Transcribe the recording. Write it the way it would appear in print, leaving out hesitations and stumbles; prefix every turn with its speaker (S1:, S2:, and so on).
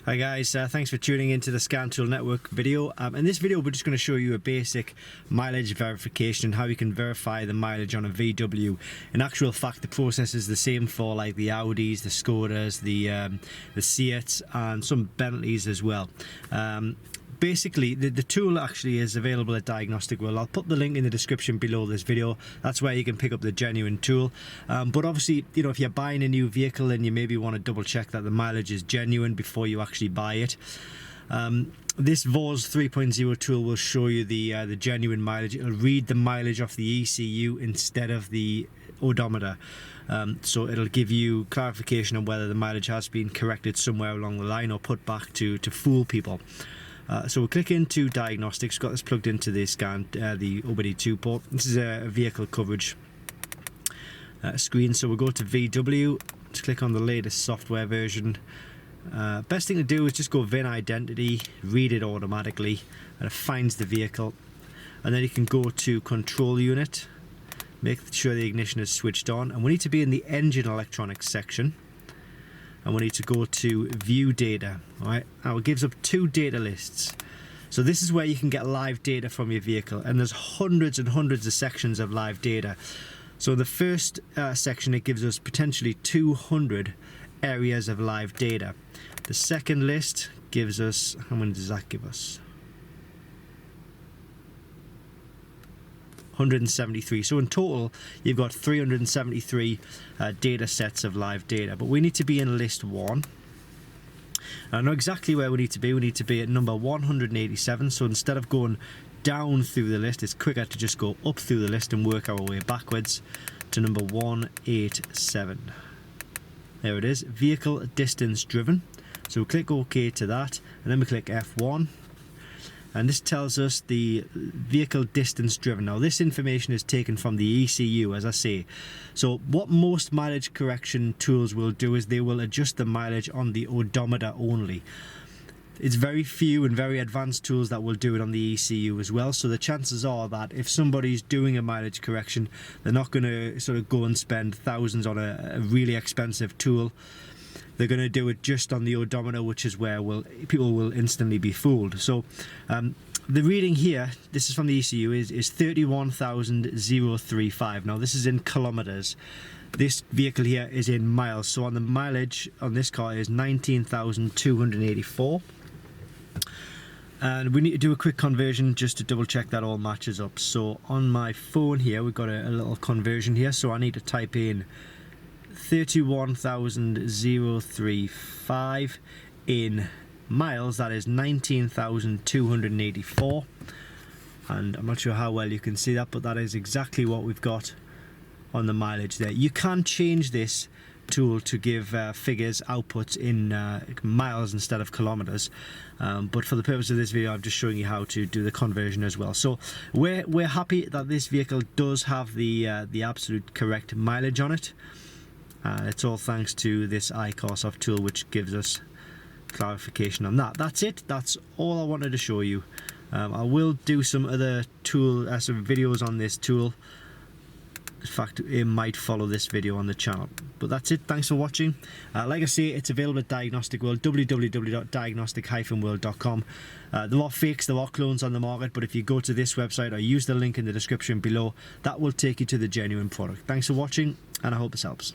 S1: Hi guys, thanks for tuning into the Scan Tool Network video. In this video we're just going to show you a basic mileage verification and how you can verify the mileage on a VW. In actual fact, the process is the same for like the Audis, the Skodas, the Seats and some Bentleys as well. Basically, the tool actually is available at Diagnostic World. I'll put the link in the description below this video. That's where you can pick up the genuine tool. But obviously, you know, if you're buying a new vehicle, then you maybe want to double check that the mileage is genuine before you actually buy it. This VOS 3.0 tool will show you the genuine mileage. It'll read the mileage off the ECU instead of the odometer. So it'll give you clarification on whether the mileage has been corrected somewhere along the line or put back to fool people. So we'll click into Diagnostics. Got this plugged into the the Odometer 2 port. This is a vehicle coverage screen. So we'll go to VW. Just click on the latest software version. Best thing to do is just go VIN identity, read it automatically, and it finds the vehicle. And then you can go to Control Unit, make sure the ignition is switched on, and we need to be in the Engine Electronics section. And we need to go to View Data. Alright, now it gives up two data lists. So this is where you can get live data from your vehicle, and there's hundreds and hundreds of sections of live data. So in the first section, it gives us potentially 200 areas of live data. The second list gives us, how many does that give us? 173. So in total you've got 373 data sets of live data, but we need to be in list 1. I know exactly where we need to be. We need to be at number 187. So instead of going down through the list, it's quicker to just go up through the list and work our way backwards to number 187. There it is, vehicle distance driven. So we click OK to that, and then we click F1. And this tells us the vehicle distance driven. Now this information is taken from the ECU, as I say. So what most mileage correction tools will do is they will adjust the mileage on the odometer only. It's very few and very advanced tools that will do it on the ECU as well. So the chances are that if somebody's doing a mileage correction, they're not going to sort of go and spend thousands on a really expensive tool. They're going to do it just on the odometer, which is where people will instantly be fooled. So the reading here, this is from the ECU, is 31,035. Now this is in kilometers. This vehicle here is in miles. So on the mileage on this car is 19,284. And we need to do a quick conversion just to double check that all matches up. So on my phone here, we've got a little conversion here. So I need to type in 31,035 in miles. That is 19,284, and I'm not sure how well you can see that, but that is exactly what we've got on the mileage there. You can change this tool to give figures outputs in miles instead of kilometers, but for the purpose of this video I'm just showing you how to do the conversion as well. So we're happy that this vehicle does have the absolute correct mileage on it. It's all thanks to this iCarSoft tool, which gives us clarification on that. That's it. That's all I wanted to show you. I will do some other some videos on this tool. In fact, it might follow this video on the channel. But that's it. Thanks for watching. Like I say, it's available at Diagnostic World, www.diagnostic-world.com. There are fakes, there are clones on the market, but if you go to this website or use the link in the description below, that will take you to the genuine product. Thanks for watching, and I hope this helps.